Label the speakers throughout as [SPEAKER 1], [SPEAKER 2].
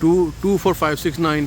[SPEAKER 1] 24569،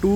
[SPEAKER 1] 2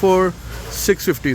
[SPEAKER 1] for 650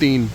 [SPEAKER 1] 3.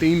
[SPEAKER 1] 3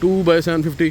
[SPEAKER 1] 2/750.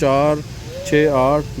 [SPEAKER 1] 4 6 8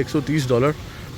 [SPEAKER 1] $130